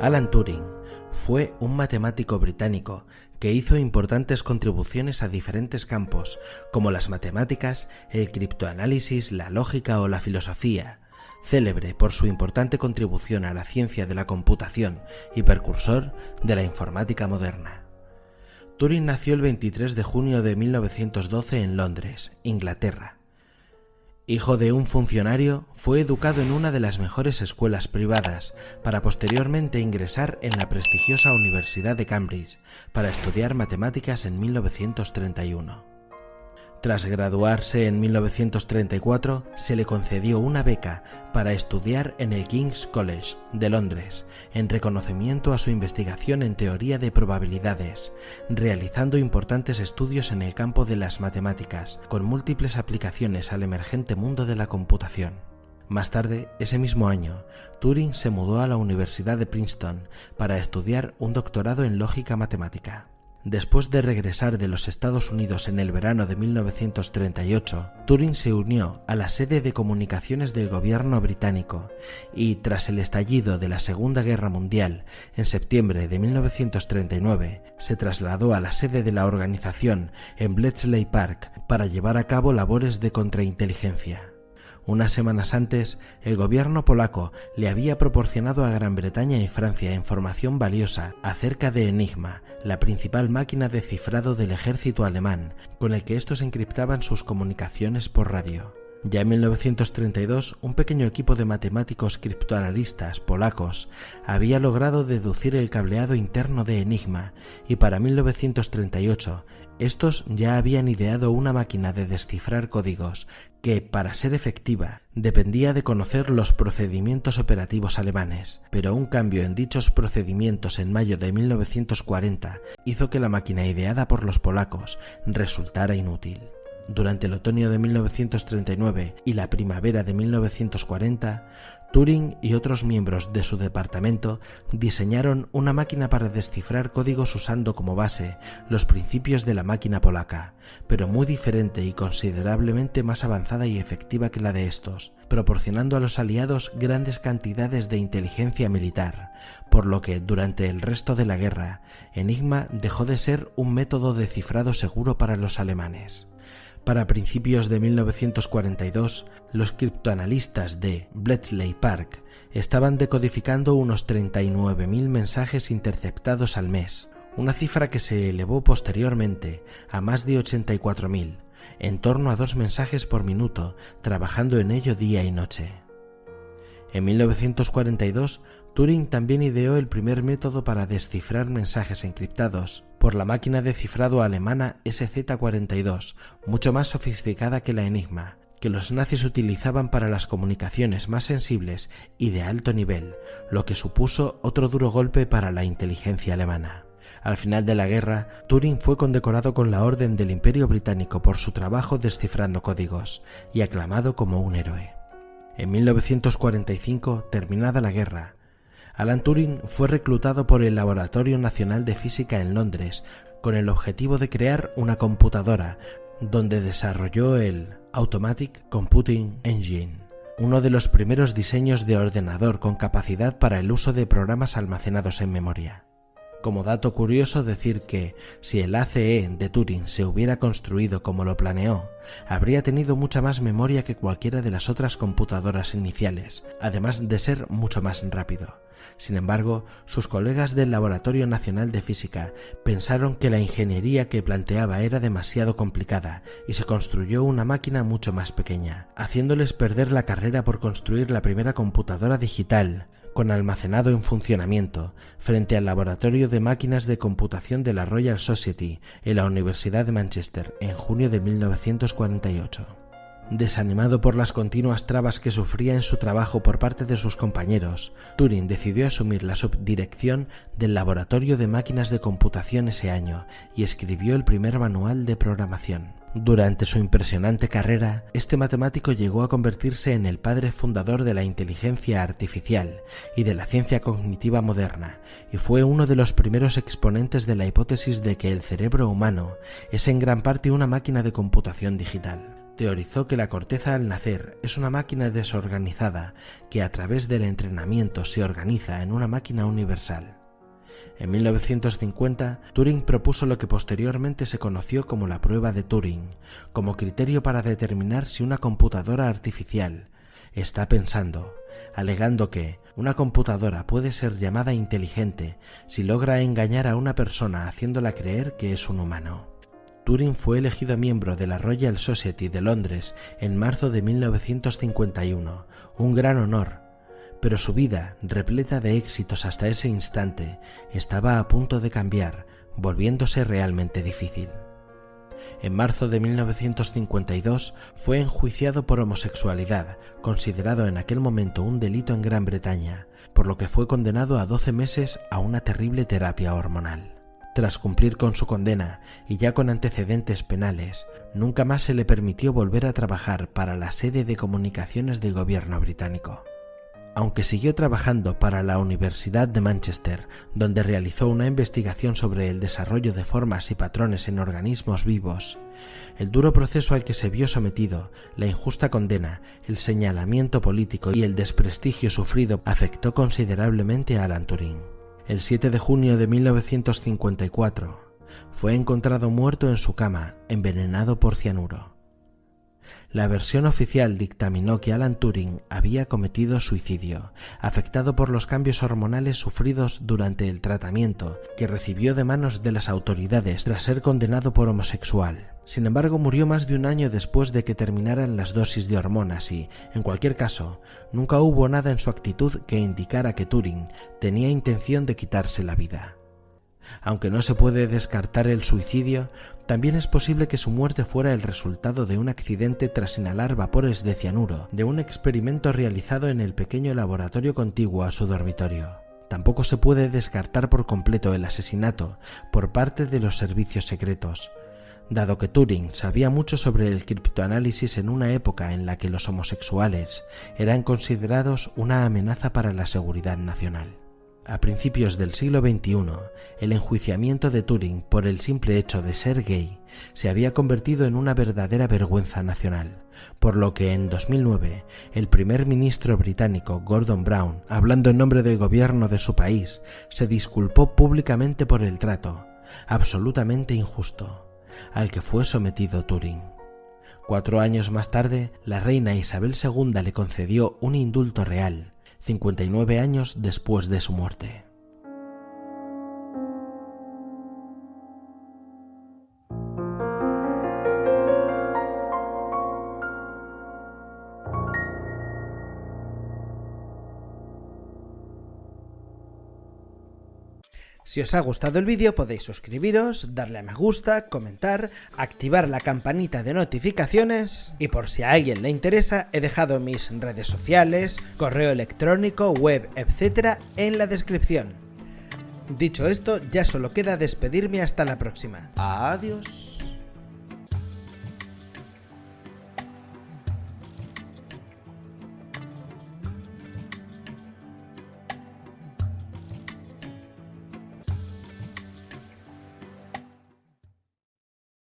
Alan Turing fue un matemático británico que hizo importantes contribuciones a diferentes campos, como las matemáticas, el criptoanálisis, la lógica o la filosofía, célebre por su importante contribución a la ciencia de la computación y precursor de la informática moderna. Turing nació el 23 de junio de 1912 en Londres, Inglaterra. Hijo de un funcionario, fue educado en una de las mejores escuelas privadas para posteriormente ingresar en la prestigiosa Universidad de Cambridge para estudiar matemáticas en 1931. Tras graduarse en 1934, se le concedió una beca para estudiar en el King's College de Londres, en reconocimiento a su investigación en teoría de probabilidades, realizando importantes estudios en el campo de las matemáticas, con múltiples aplicaciones al emergente mundo de la computación. Más tarde, ese mismo año, Turing se mudó a la Universidad de Princeton para estudiar un doctorado en lógica matemática. Después de regresar de los Estados Unidos en el verano de 1938, Turing se unió a la sede de comunicaciones del gobierno británico y, tras el estallido de la Segunda Guerra Mundial en septiembre de 1939, se trasladó a la sede de la organización en Bletchley Park para llevar a cabo labores de contrainteligencia. Unas semanas antes, el gobierno polaco le había proporcionado a Gran Bretaña y Francia información valiosa acerca de Enigma, la principal máquina de cifrado del ejército alemán, con el que estos encriptaban sus comunicaciones por radio. Ya en 1932, un pequeño equipo de matemáticos criptoanalistas polacos había logrado deducir el cableado interno de Enigma y para 1938 estos ya habían ideado una máquina de descifrar códigos que, para ser efectiva, dependía de conocer los procedimientos operativos alemanes, pero un cambio en dichos procedimientos en mayo de 1940 hizo que la máquina ideada por los polacos resultara inútil. Durante el otoño de 1939 y la primavera de 1940, Turing y otros miembros de su departamento diseñaron una máquina para descifrar códigos usando como base los principios de la máquina polaca, pero muy diferente y considerablemente más avanzada y efectiva que la de estos, proporcionando a los aliados grandes cantidades de inteligencia militar, por lo que durante el resto de la guerra, Enigma dejó de ser un método de cifrado seguro para los alemanes. Para principios de 1942, los criptoanalistas de Bletchley Park estaban decodificando unos 39.000 mensajes interceptados al mes, una cifra que se elevó posteriormente a más de 84.000, en torno a 2 mensajes por minuto, trabajando en ello día y noche. En 1942, Turing también ideó el primer método para descifrar mensajes encriptados por la máquina de cifrado alemana SZ42, mucho más sofisticada que la Enigma, que los nazis utilizaban para las comunicaciones más sensibles y de alto nivel, lo que supuso otro duro golpe para la inteligencia alemana. Al final de la guerra, Turing fue condecorado con la Orden del Imperio Británico por su trabajo descifrando códigos y aclamado como un héroe. En 1945, terminada la guerra, Alan Turing fue reclutado por el Laboratorio Nacional de Física en Londres con el objetivo de crear una computadora donde desarrolló el Automatic Computing Engine, uno de los primeros diseños de ordenador con capacidad para el uso de programas almacenados en memoria. Como dato curioso decir que, si el ACE de Turing se hubiera construido como lo planeó, habría tenido mucha más memoria que cualquiera de las otras computadoras iniciales, además de ser mucho más rápido. Sin embargo, sus colegas del Laboratorio Nacional de Física pensaron que la ingeniería que planteaba era demasiado complicada y se construyó una máquina mucho más pequeña, haciéndoles perder la carrera por construir la primera computadora digital con almacenado en funcionamiento, frente al Laboratorio de Máquinas de Computación de la Royal Society en la Universidad de Manchester en junio de 1948. Desanimado por las continuas trabas que sufría en su trabajo por parte de sus compañeros, Turing decidió asumir la subdirección del Laboratorio de Máquinas de Computación ese año y escribió el primer manual de programación. Durante su impresionante carrera, este matemático llegó a convertirse en el padre fundador de la inteligencia artificial y de la ciencia cognitiva moderna, y fue uno de los primeros exponentes de la hipótesis de que el cerebro humano es en gran parte una máquina de computación digital. teorizó que la corteza al nacer es una máquina desorganizada que a través del entrenamiento se organiza en una máquina universal. En 1950, Turing propuso lo que posteriormente se conoció como la prueba de Turing, como criterio para determinar si una computadora artificial está pensando, alegando que una computadora puede ser llamada inteligente si logra engañar a una persona haciéndola creer que es un humano. Turing fue elegido miembro de la Royal Society de Londres en marzo de 1951, un gran honor, pero su vida, repleta de éxitos hasta ese instante, estaba a punto de cambiar, volviéndose realmente difícil. En marzo de 1952 fue enjuiciado por homosexualidad, considerado en aquel momento un delito en Gran Bretaña, por lo que fue condenado a 12 meses a una terrible terapia hormonal. Tras cumplir con su condena y ya con antecedentes penales, nunca más se le permitió volver a trabajar para la sede de comunicaciones del gobierno británico. Aunque siguió trabajando para la Universidad de Manchester, donde realizó una investigación sobre el desarrollo de formas y patrones en organismos vivos, el duro proceso al que se vio sometido, la injusta condena, el señalamiento político y el desprestigio sufrido afectó considerablemente a Alan Turing. El 7 de junio de 1954 fue encontrado muerto en su cama, envenenado por cianuro. La versión oficial dictaminó que Alan Turing había cometido suicidio, afectado por los cambios hormonales sufridos durante el tratamiento que recibió de manos de las autoridades tras ser condenado por homosexual. Sin embargo, murió más de un año después de que terminaran las dosis de hormonas y, en cualquier caso, nunca hubo nada en su actitud que indicara que Turing tenía intención de quitarse la vida. Aunque no se puede descartar el suicidio, también es posible que su muerte fuera el resultado de un accidente tras inhalar vapores de cianuro de un experimento realizado en el pequeño laboratorio contiguo a su dormitorio. Tampoco se puede descartar por completo el asesinato por parte de los servicios secretos, dado que Turing sabía mucho sobre el criptoanálisis en una época en la que los homosexuales eran considerados una amenaza para la seguridad nacional. A principios del siglo XXI, el enjuiciamiento de Turing por el simple hecho de ser gay se había convertido en una verdadera vergüenza nacional, por lo que en 2009 el primer ministro británico Gordon Brown, hablando en nombre del gobierno de su país, se disculpó públicamente por el trato, absolutamente injusto, al que fue sometido Turing. 4 años más tarde, la reina Isabel II le concedió un indulto real, 59 años después de su muerte. Si os ha gustado el vídeo podéis suscribiros, darle a me gusta, comentar, activar la campanita de notificaciones y por si a alguien le interesa he dejado mis redes sociales, correo electrónico, web, etc. en la descripción. Dicho esto, ya solo queda despedirme hasta la próxima. Adiós.